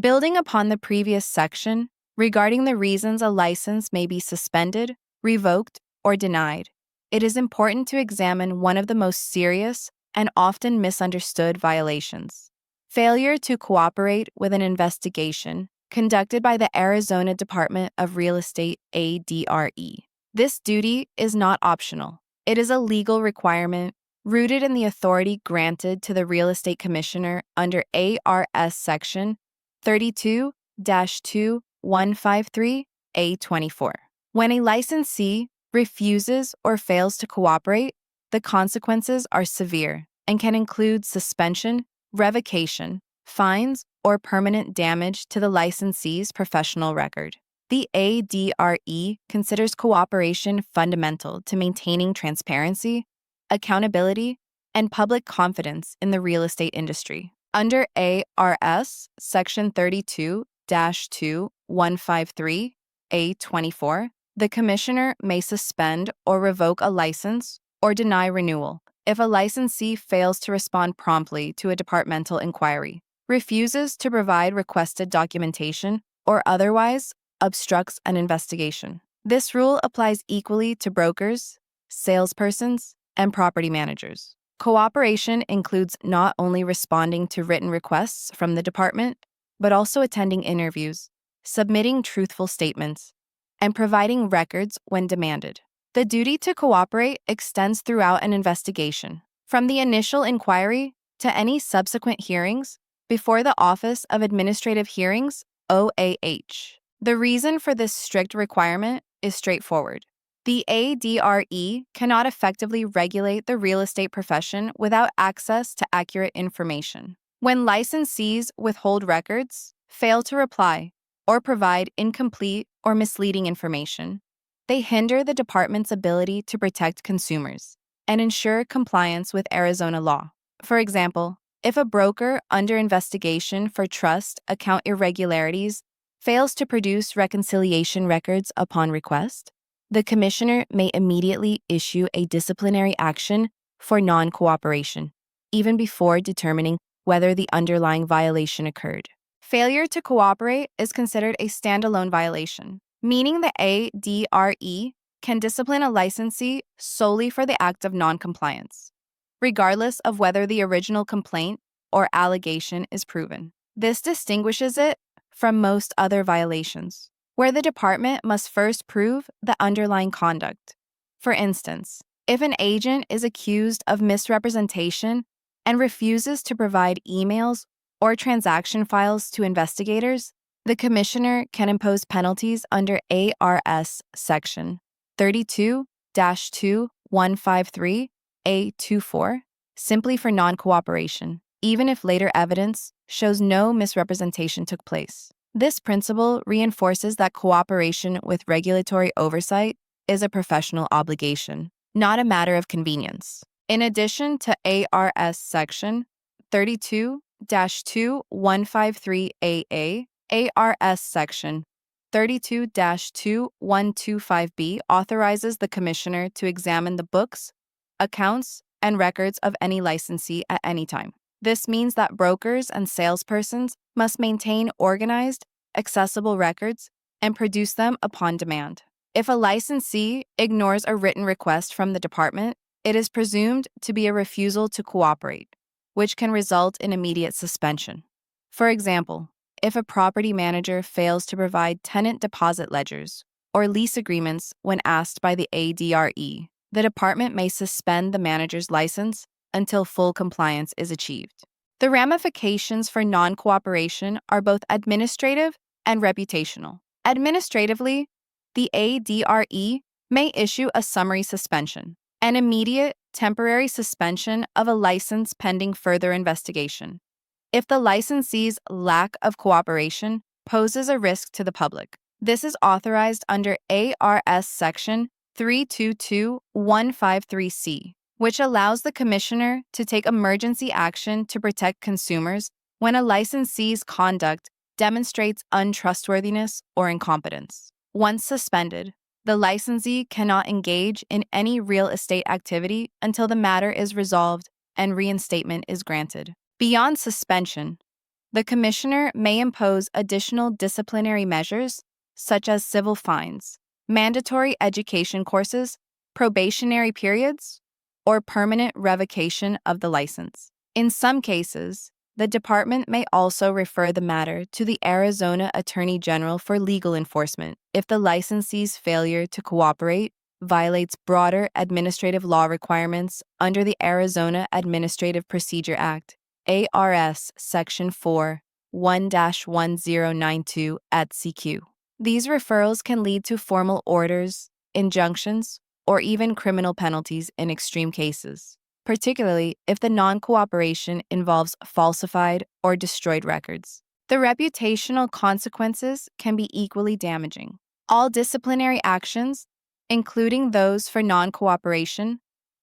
Building upon the previous section regarding the reasons a license may be suspended, revoked, or denied, it is important to examine one of the most serious and often misunderstood violations: failure to cooperate with an investigation conducted by the Arizona Department of Real Estate ADRE. This duty is not optional. It is a legal requirement rooted in the authority granted to the Real Estate Commissioner under ARS Section 32-2153A24. When a licensee refuses or fails to cooperate, the consequences are severe and can include suspension, revocation, fines, or permanent damage to the licensee's professional record. The ADRE considers cooperation fundamental to maintaining transparency, accountability, and public confidence in the real estate industry. Under ARS Section 32-2153A24, the Commissioner may suspend or revoke a license or deny renewal if a licensee fails to respond promptly to a departmental inquiry, refuses to provide requested documentation, or otherwise obstructs an investigation. This rule applies equally to brokers, salespersons, and property managers. Cooperation includes not only responding to written requests from the department, but also attending interviews, submitting truthful statements, and providing records when demanded. The duty to cooperate extends throughout an investigation, from the initial inquiry to any subsequent hearings before the Office of Administrative Hearings, OAH. The reason for this strict requirement is straightforward. The ADRE cannot effectively regulate the real estate profession without access to accurate information. When licensees withhold records, fail to reply, or provide incomplete or misleading information, they hinder the department's ability to protect consumers and ensure compliance with Arizona law. For example, if a broker under investigation for trust account irregularities fails to produce reconciliation records upon request, the Commissioner may immediately issue a disciplinary action for non-cooperation, even before determining whether the underlying violation occurred. Failure to cooperate is considered a standalone violation, meaning the ADRE can discipline a licensee solely for the act of noncompliance, regardless of whether the original complaint or allegation is proven. This distinguishes it from most other violations, where the department must first prove the underlying conduct. For instance, if an agent is accused of misrepresentation and refuses to provide emails or transaction files to investigators, the Commissioner can impose penalties under ARS Section 32-2153A24 simply for non-cooperation, even if later evidence shows no misrepresentation took place. This principle reinforces that cooperation with regulatory oversight is a professional obligation, not a matter of convenience. In addition to ARS Section 32-2153AA, ARS Section 32-2125B authorizes the Commissioner to examine the books, accounts, and records of any licensee at any time. This means that brokers and salespersons must maintain organized, accessible records and produce them upon demand. If a licensee ignores a written request from the department, it is presumed to be a refusal to cooperate, which can result in immediate suspension. For example, if a property manager fails to provide tenant deposit ledgers or lease agreements when asked by the ADRE, the department may suspend the manager's license until full compliance is achieved. The ramifications for non-cooperation are both administrative and reputational. Administratively, the ADRE may issue a summary suspension, an immediate temporary suspension of a license pending further investigation, if the licensee's lack of cooperation poses a risk to the public. This is authorized under ARS Section 322153C, which allows the Commissioner to take emergency action to protect consumers when a licensee's conduct demonstrates untrustworthiness or incompetence. Once suspended, the licensee cannot engage in any real estate activity until the matter is resolved and reinstatement is granted. Beyond suspension, The commissioner may impose additional disciplinary measures, such as civil fines, mandatory education courses, probationary periods, or permanent revocation of the license. In some cases, the department may also refer the matter to the Arizona Attorney General for legal enforcement if the licensee's failure to cooperate violates broader administrative law requirements under the Arizona Administrative Procedure Act, ARS Section 4, 1-1092 at CQ. These referrals can lead to formal orders, injunctions, or even criminal penalties in extreme cases, particularly if the non-cooperation involves falsified or destroyed records. The reputational consequences can be equally damaging. All disciplinary actions, including those for non-cooperation,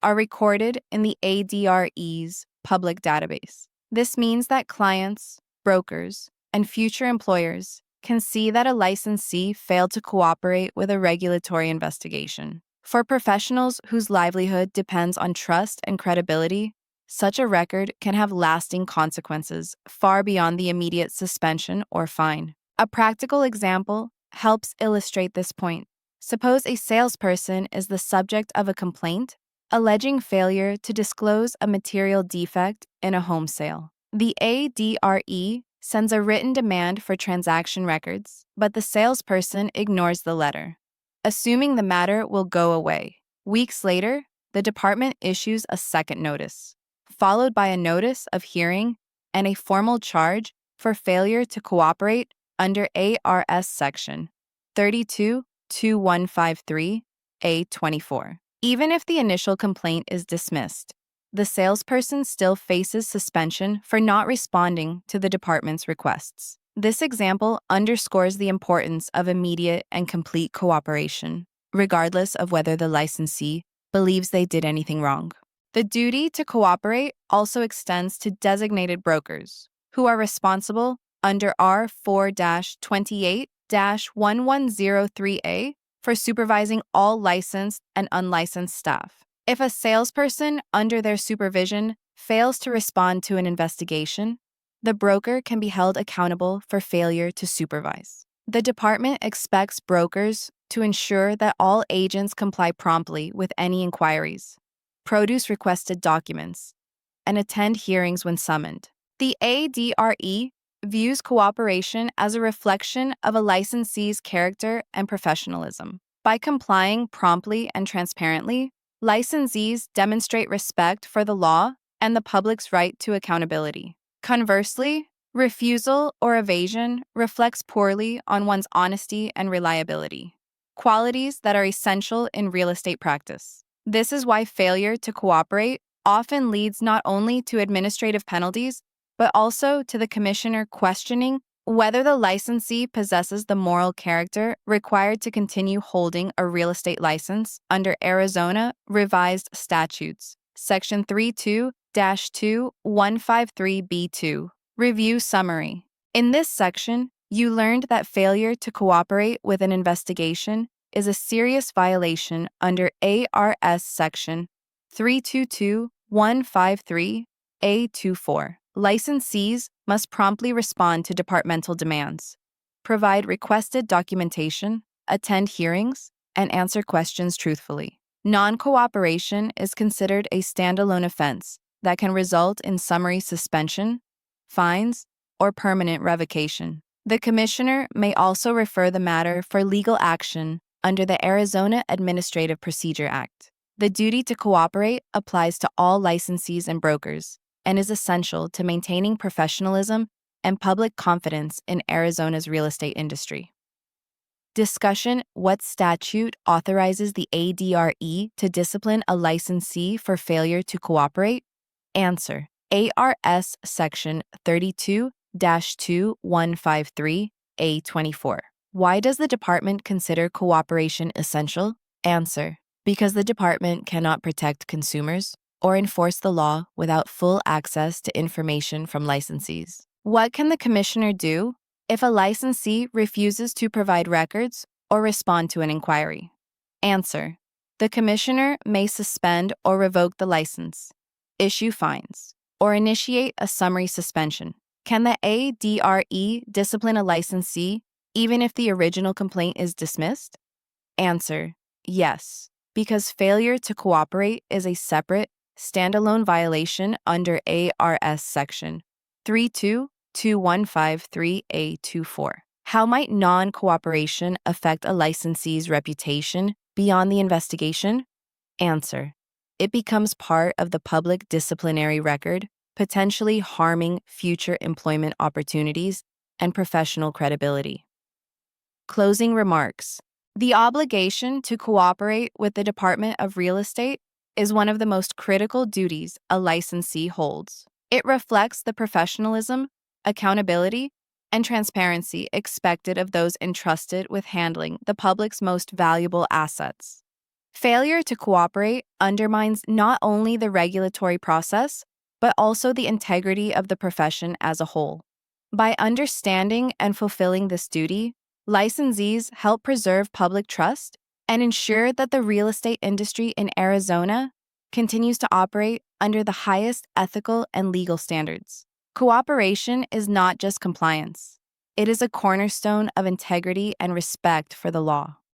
are recorded in the ADRE's public database. This means that clients, brokers, and future employers can see that a licensee failed to cooperate with a regulatory investigation. For professionals whose livelihood depends on trust and credibility, such a record can have lasting consequences far beyond the immediate suspension or fine. A practical example helps illustrate this point. Suppose a salesperson is the subject of a complaint alleging failure to disclose a material defect in a home sale. The ADRE sends a written demand for transaction records, but the salesperson ignores the letter, assuming the matter will go away. Weeks later, the department issues a second notice, followed by a notice of hearing and a formal charge for failure to cooperate under ARS Section 32-2153A24. Even if the initial complaint is dismissed, the salesperson still faces suspension for not responding to the department's requests. This example underscores the importance of immediate and complete cooperation, regardless of whether the licensee believes they did anything wrong. The duty to cooperate also extends to designated brokers, who are responsible under R4-28-1103A for supervising all licensed and unlicensed staff. If a salesperson under their supervision fails to respond to an investigation, the broker can be held accountable for failure to supervise. The department expects brokers to ensure that all agents comply promptly with any inquiries, produce requested documents, and attend hearings when summoned. The ADRE views cooperation as a reflection of a licensee's character and professionalism. By complying promptly and transparently, licensees demonstrate respect for the law and the public's right to accountability. Conversely, refusal or evasion reflects poorly on one's honesty and reliability, qualities that are essential in real estate practice. This is why failure to cooperate often leads not only to administrative penalties, but also to the commissioner questioning whether the licensee possesses the moral character required to continue holding a real estate license under Arizona Revised Statutes, Section 32-2153B2. Review Summary. In this section, you learned that failure to cooperate with an investigation is a serious violation under ARS Section 322153A24. Licensees must promptly respond to departmental demands, provide requested documentation, attend hearings, and answer questions truthfully. Non-cooperation is considered a standalone offense that can result in summary suspension, fines, or permanent revocation. The commissioner may also refer the matter for legal action under the Arizona Administrative Procedure Act. The duty to cooperate applies to all licensees and brokers and is essential to maintaining professionalism and public confidence in Arizona's real estate industry. Discussion: what statute authorizes the ADRE to discipline a licensee for failure to cooperate? Answer: ARS Section 32-2153A24. Why does the department consider cooperation essential? Answer: because the department cannot protect consumers or enforce the law without full access to information from licensees. What can the commissioner do if a licensee refuses to provide records or respond to an inquiry? Answer: the commissioner may suspend or revoke the license, issue fines, or initiate a summary suspension. Can the ADRE discipline a licensee even if the original complaint is dismissed? Answer: yes, because failure to cooperate is a separate, standalone violation under ARS Section 322153A24. How might non cooperation affect a licensee's reputation beyond the investigation? Answer: it becomes part of the public disciplinary record, potentially harming future employment opportunities and professional credibility. Closing remarks. The obligation to cooperate with the Department of Real Estate is one of the most critical duties a licensee holds. It reflects the professionalism, accountability, and transparency expected of those entrusted with handling the public's most valuable assets. Failure to cooperate undermines not only the regulatory process, but also the integrity of the profession as a whole. By understanding and fulfilling this duty, licensees help preserve public trust and ensure that the real estate industry in Arizona continues to operate under the highest ethical and legal standards. Cooperation is not just compliance, it is a cornerstone of integrity and respect for the law.